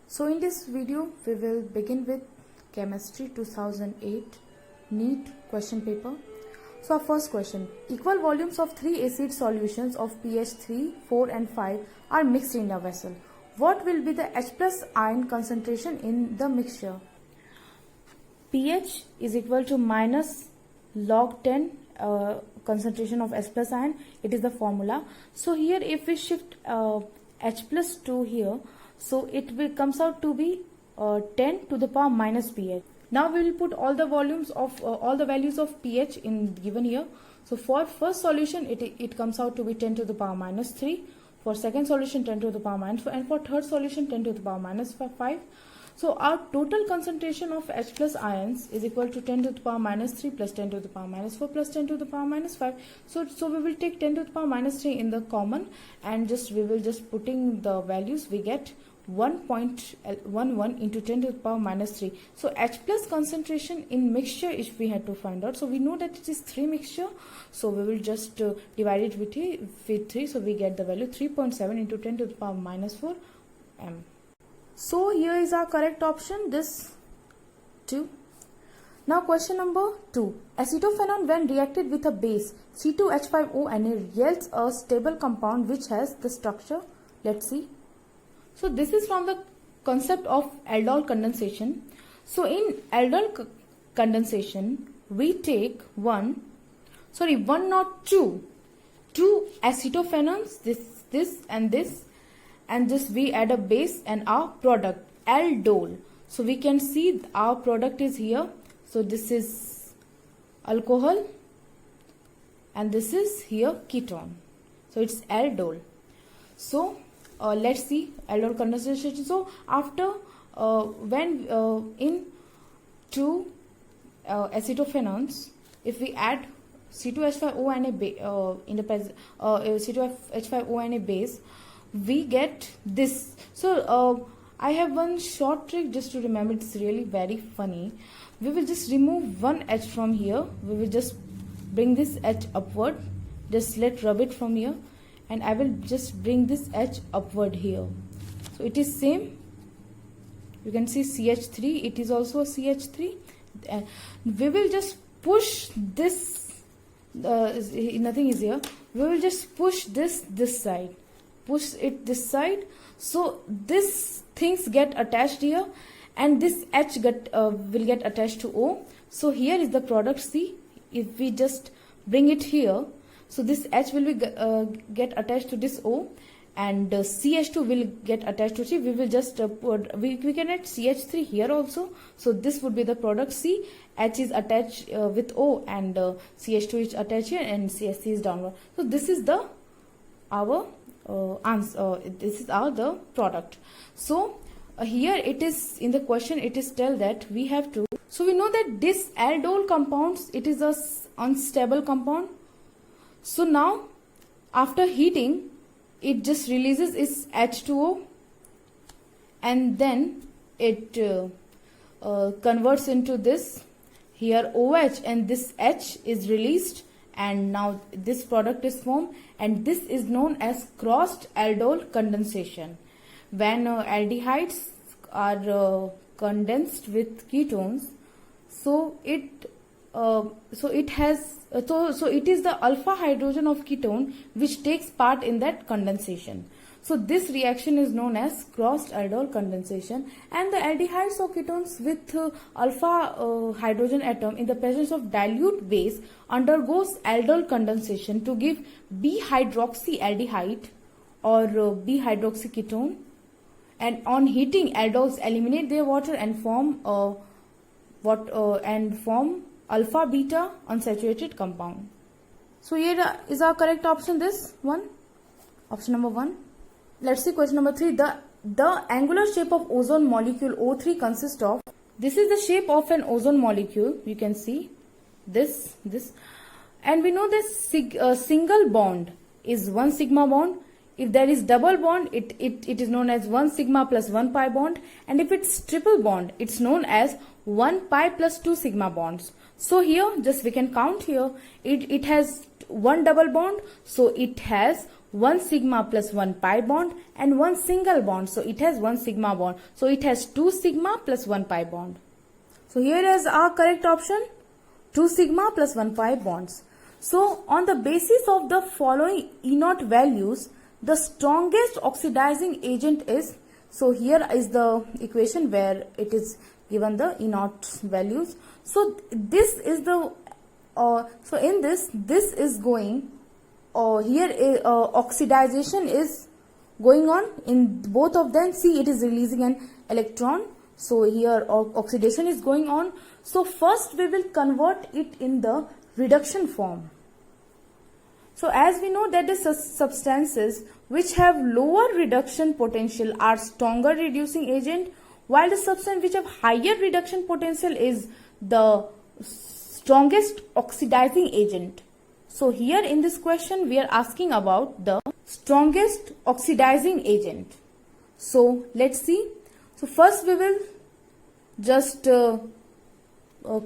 So in this video we will begin with chemistry 2008 Neet question paper. So our first question, equal volumes of three acid solutions of pH 3, 4 and 5 are mixed in a vessel. What will be the H plus ion concentration in the mixture? pH is equal to minus log 10 concentration of H plus ion. It is the formula. So here if we shift H plus to here, so it comes out to be 10 to the power minus pH. Now we will put all the volumes of all the values of pH in given here. So for first solution it comes out to be 10 to the power minus 3. For second solution 10 to the power minus 4, and for third solution 10 to the power minus 5. So our total concentration of H plus ions is equal to 10 to the power minus 3 plus 10 to the power minus 4 plus 10 to the power minus 5. So we will take 10 to the power minus 3 in the common, and we will just putting the values, we get 1.11 into 10 to the power minus 3. So H plus concentration in mixture if we had to find out. So we know that it is 3 mixture. So we will just divide it with 3. So we get the value 3.7 into 10 to the power minus 4 m. So here is our correct option, this 2. Now question number 2. Acetophenone when reacted with a base C2H5O yields a stable compound which has the structure. Let's see. So this is from the concept of aldol condensation. So in aldol condensation we take two acetophenones, this and this, and just we add a base and our product aldol. So we can see our product is here. So this is alcohol and this is here ketone. So it's aldol. So let's see aldol condensation. So after when in two acetophenones, if we add C2H5O and C2H5O and a base, we get this. So I have one short trick just to remember. It's really very funny. We will just remove one H from here. We will just bring this H upward. Just rub it from here, and I will just bring this H upward here. So it is same. You can see CH3. It is also a CH3. We will just push this. Nothing is here. We will just push this side. Push it this side, so this things get attached here, and this H will get attached to O. So here is the product C. If we just bring it here, so this H will be get attached to this O, and CH2 will get attached to C. We will just we can add CH3 here also. So this would be the product C. H is attached with O, and CH2 is attached here, and CH3 is downward. So this is the our answer. This is the product. So here it is in the question, it is tell that we have to. So we know that this aldol compounds, it is a unstable compound. So now after heating, it just releases its H2O, and then it converts into this here OH, and this H is released, and now this product is formed, and this is known as crossed aldol condensation. When aldehydes are condensed with ketones, so it is the alpha hydrogen of ketone which takes part in that condensation. So this reaction is known as crossed aldol condensation, and the aldehydes or ketones with alpha hydrogen atom in the presence of dilute base undergoes aldol condensation to give B-hydroxyaldehyde or B-hydroxyketone, and on heating aldols eliminate their water and form alpha beta unsaturated compound. So here is our correct option, this one, option number 1. Let's see question number 3. The angular shape of ozone molecule O3 consists of. This is the shape of an ozone molecule. You can see this, and we know this single bond is 1 sigma bond. If there is double bond, it is known as 1 sigma plus 1 pi bond, and if it's triple bond, it's known as 1 pi plus 2 sigma bonds. So here just we can count here, it has one double bond, so it has 1 sigma plus 1 pi bond and 1 single bond. So it has 1 sigma bond. So it has 2 sigma plus 1 pi bond. So here is our correct option, 2 sigma plus 1 pi bonds. So on the basis of the following E0 values, the strongest oxidizing agent is, so here is the equation where it is given the E0 values. So this is the, so in this is going, here oxidization is going on in both of them. See, it is releasing an electron. So here oxidation is going on. So first we will convert it in the reduction form. So as we know that the substances which have lower reduction potential are stronger reducing agent, while the substance which have higher reduction potential is the strongest oxidizing agent. So here in this question we are asking about the strongest oxidizing agent. So let's see. So first we will just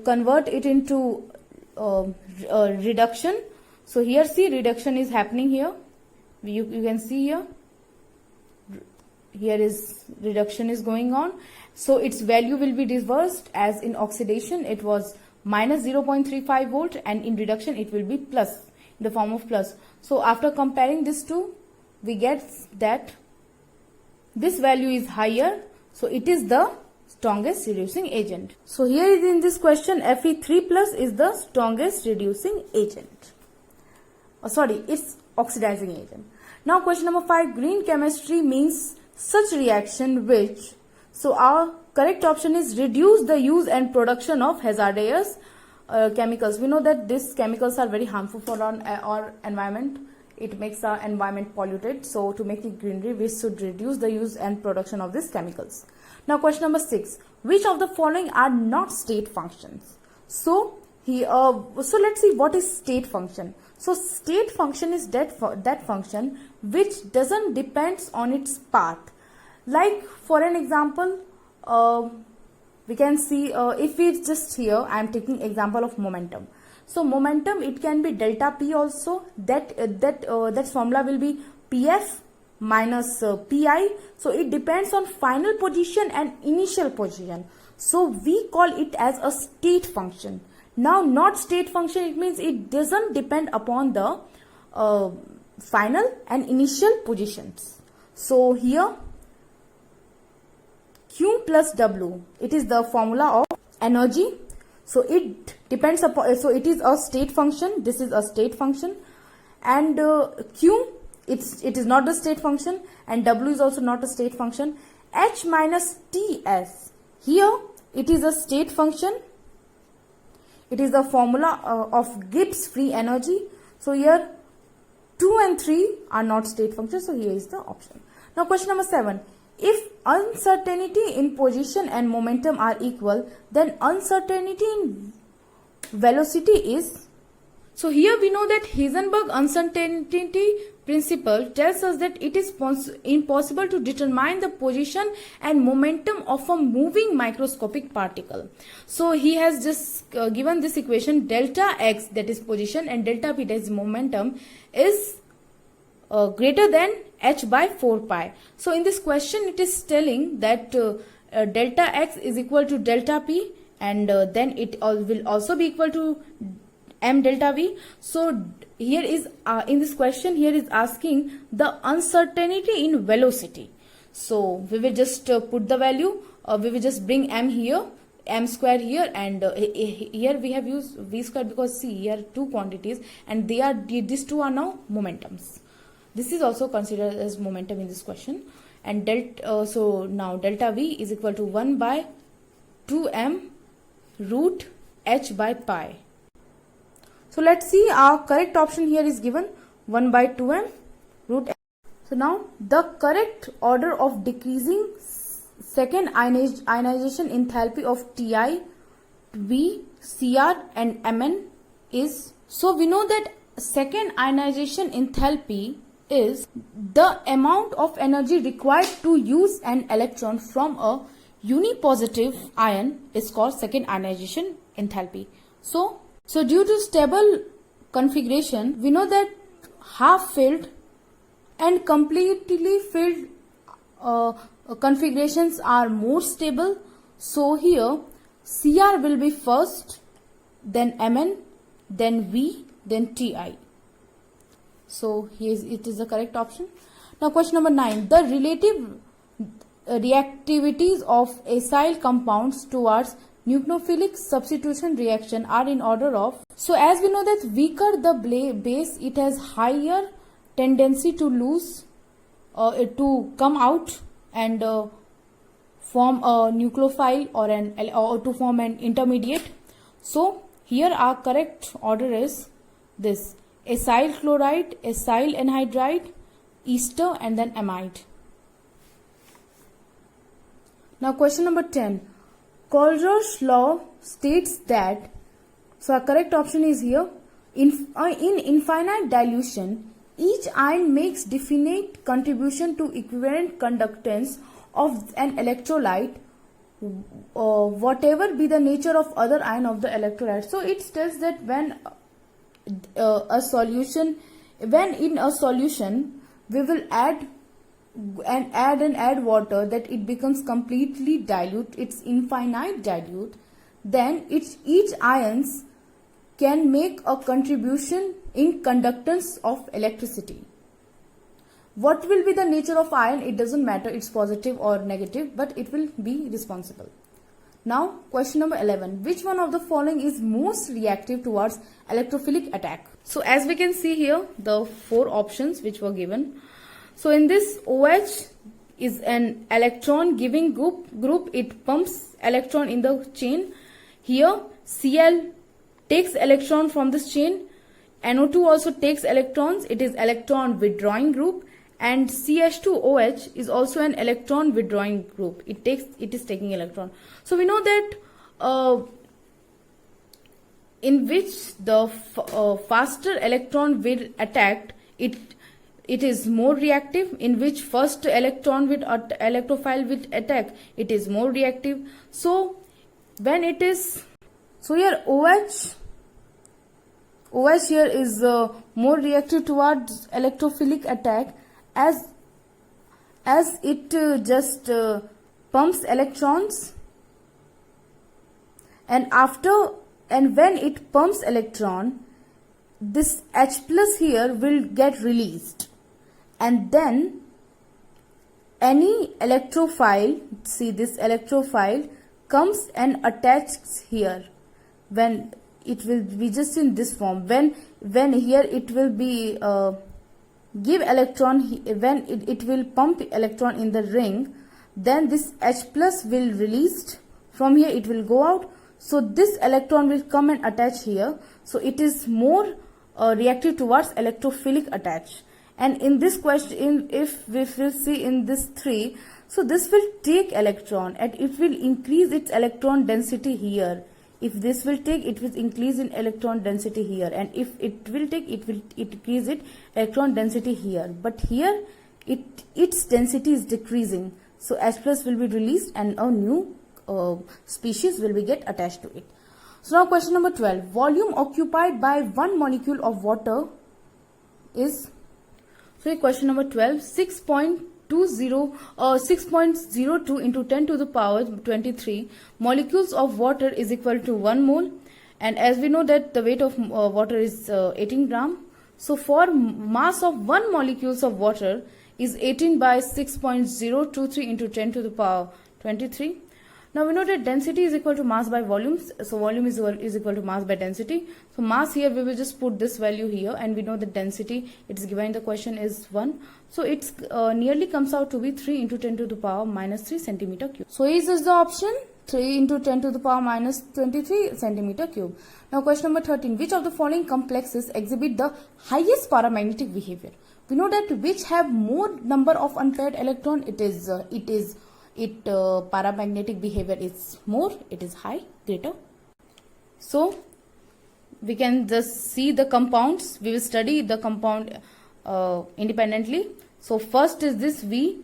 convert it into reduction. So here see, reduction is happening here. You can see here. Here is reduction is going on. So its value will be reversed, as in oxidation it was minus 0.35 volt and in reduction it will be plus, in the form of plus. So after comparing these two, we get that this value is higher. So it is the strongest reducing agent. So here is in this question Fe3 plus is the strongest reducing agent. It's oxidizing agent. Now question number 5, green chemistry means such reaction which, so our correct option is reduce the use and production of hazardous chemicals. We know that these chemicals are very harmful for our environment. It makes our environment polluted. So to make it greenery, we should reduce the use and production of these chemicals. Now question number 6, which of the following are not state functions? So here, so let's see what is state function. So state function is that function which doesn't depends on its path. Like for an example, we can see if we just here I am taking example of momentum. So momentum, it can be delta P also. That formula will be PF minus Pi. So it depends on final position and initial position. So we call it as a state function. Now not state function, it means it doesn't depend upon the final and initial positions. So here Q plus W, it is the formula of energy. So it depends upon, so it is a state function. This is a state function, and Q, it is not the state function, and W is also not a state function. H minus Ts, here it is a state function. It is the formula of Gibbs free energy. So here 2 and 3 are not state functions. So here is the option. Now question number 7. If uncertainty in position and momentum are equal, then uncertainty in velocity is. So here we know that Heisenberg uncertainty principle tells us that it is impossible to determine the position and momentum of a moving microscopic particle. So he has just given this equation, delta x, that is position, and delta p, that is momentum, is greater than h by 4 pi. So in this question it is telling that delta x is equal to delta p, and then it will also be equal to m delta v. So here is in this question here is asking the uncertainty in velocity. So we will just put the value, we will just bring m here, m square here, and here we have used v square because see here two quantities, and these two are now momentums. This is also considered as momentum in this question, and so now delta v is equal to 1 by 2m root h by pi. So let's see, our correct option here is given 1 by 2m root h. So now the correct order of decreasing second ionization enthalpy of Ti, V, Cr and Mn is, so we know that second ionization enthalpy is the amount of energy required to use an electron from a unipositive ion is called second ionization enthalpy. So due to stable configuration, we know that half-filled and completely filled configurations are more stable. So here Cr will be first, then Mn, then V, then Ti. So here it is the correct option. Now question number 9. The relative reactivities of acyl compounds towards nucleophilic substitution reaction are in order of. So as we know that weaker the base, it has higher tendency to lose, to come out and form a nucleophile or to form an intermediate. So here our correct order is this: acyl chloride, acyl anhydride, ester, and then amide. Now question number 10. Kohlrausch's law states that, so our correct option is here, in infinite dilution, each ion makes definite contribution to equivalent conductance of an electrolyte, whatever be the nature of other ion of the electrolyte. So it tells that when in a solution we will add water, that it becomes completely dilute, it's infinite dilute, then each ions can make a contribution in conductance of electricity. What will be the nature of ion? It doesn't matter, it's positive or negative, but it will be responsible. Now question number 11. Which one of the following is most reactive towards electrophilic attack? So as we can see here, the 4 options which were given. So in this, OH is an electron giving group, it pumps electron in the chain. Here Cl takes electron from this chain, NO2 also takes electrons, it is electron withdrawing group, and CH2OH is also an electron withdrawing group, it is taking electron. So we know that in which the faster electron will attack, it is more reactive. In which first electron with electrophile will attack, it is more reactive. So when it is, so here OH here is more reactive towards electrophilic attack, as it just pumps electrons, and when it pumps electron, this H plus here will get released, and then any electrophile, see this electrophile comes and attaches here. When it will be just in this form, when here it will be give electron, when it will pump electron in the ring, then this H plus will released from here, it will go out. So this electron will come and attach here. So it is more reactive towards electrophilic attach. And in this question, if we will see in this 3, so this will take electron and it will increase its electron density here. If this will take, it will increase in electron density here, and if it will take, it will increase its electron density here. But here its density is decreasing, so H plus will be released and a new species will be get attached to it. So now question number 12. Volume occupied by one molecule of water is, so question number 12, 6.02 into 10 to the power 23 molecules of water is equal to 1 mole, and as we know that the weight of water is 18 gram. So for mass of 1 molecules of water is 18 by 6.023 into 10 to the power 23. Now we know that density is equal to mass by volume. So volume is equal to mass by density. So mass here we will just put this value here, and we know that density, it is given in the question, is 1. So it's nearly comes out to be 3 into 10 to the power minus 3 centimeter cube. So is this the option? 3 into 10 to the power minus 23 centimeter cube. Now question number 13. Which of the following complexes exhibit the highest paramagnetic behavior? We know that which have more number of unpaired electron, paramagnetic behavior is more, it is high, greater. So we can just see the compounds. We will study the compound independently. So first is this V,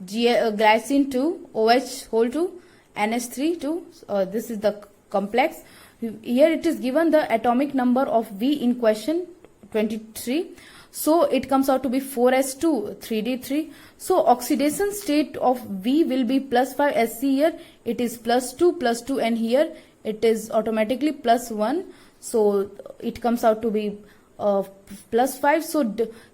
glycine 2, OH whole 2, NH3 2. This is the complex. Here it is given the atomic number of V in question 23. So it comes out to be 4s2 3d3. So oxidation state of V will be plus 5 Sc. Here it is plus 2, and here it is automatically plus 1. So it comes out to be plus 5. So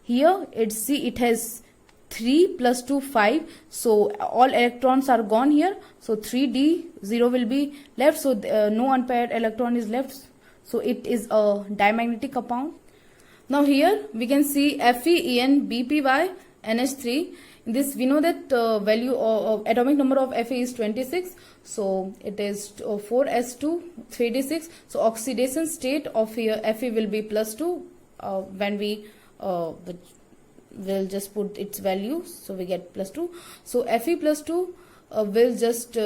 here it has 3 plus 2 5. So all electrons are gone here. So 3d0 will be left. So no unpaired electron is left. So it is a diamagnetic compound. Now here we can see FeEnBpy NH3. In this we know that value of atomic number of Fe is 26. So it is 4s2 3d6. So oxidation state of here Fe will be plus 2 when we will just put its value. So we get plus 2. So Fe plus 2 will just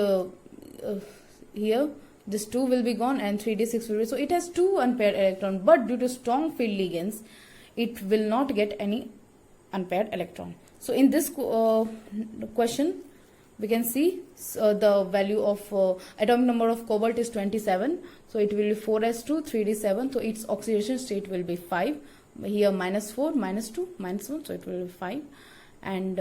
here this 2 will be gone and 3d6 will be. So it has 2 unpaired electron, but due to strong field ligands it will not get any unpaired electron. So in this question we can see the value of atomic number of cobalt is 27. So it will be 4s2 3d7. So its oxidation state will be 5. Here minus 4 minus 2 minus 1. So it will be 5. And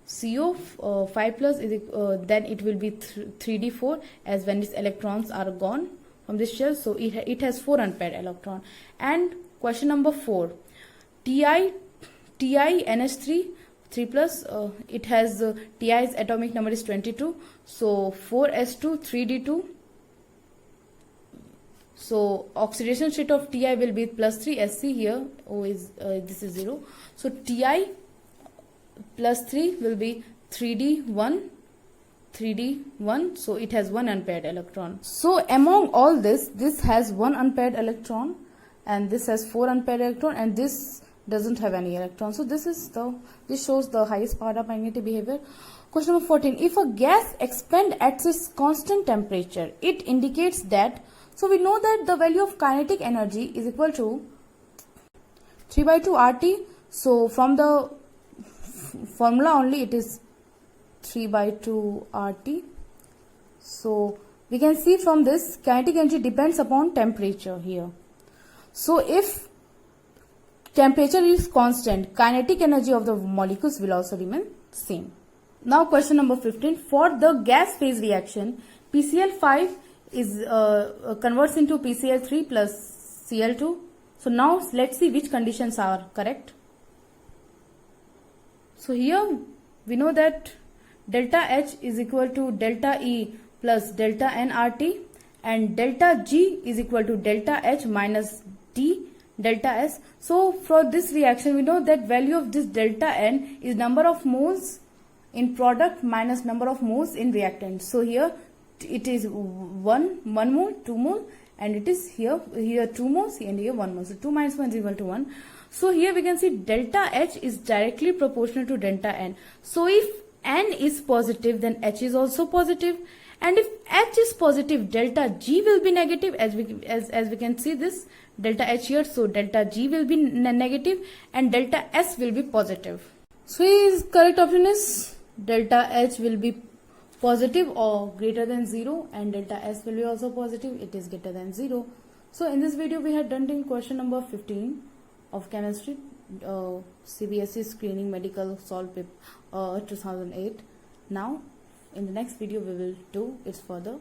CO 5 plus is then it will be 3d4, as when its electrons are gone from this shell. So it has 4 unpaired electron. And question number 4, Ti NH3 3 plus, it has Ti's atomic number is 22. So 4s2 3d2. So oxidation state of Ti will be plus 3 Sc. Here O is this is 0. So Ti plus 3 will be 3d1. So it has 1 unpaired electron. So among all this has 1 unpaired electron, and this has 4 unpaired electron, and this doesn't have any electron. So this shows the highest paramagnetic behavior. Question number 14. If a gas expands at its constant temperature, it indicates that. So we know that the value of kinetic energy is equal to 3 by 2 RT. So from the formula only it is 3 by 2 RT. So we can see from this kinetic energy depends upon temperature here. So if temperature is constant, kinetic energy of the molecules will also remain same. Now question number 15. For the gas phase reaction, PCl5 is converts into PCl3 plus Cl2. So now let's see which conditions are correct. So here we know that delta H is equal to delta E plus delta N RT, and delta G is equal to delta H minus D delta S. So for this reaction we know that value of this delta N is number of moles in product minus number of moles in reactant. So here it is 1 mole, 2 mole, and it is here 2 moles and here 1 mole. So 2 minus 1 is equal to 1. So here we can see delta H is directly proportional to delta N. So if N is positive, then H is also positive, and if H is positive, delta G will be negative, as we can see this delta H here. So delta G will be negative and delta S will be positive. So his correct option is delta H will be positive or greater than 0, and delta S will be also positive, it is greater than 0. So in this video we had done in question number 15 of chemistry, CBSE screening medical solved paper 2008. Now in the next video we will do its further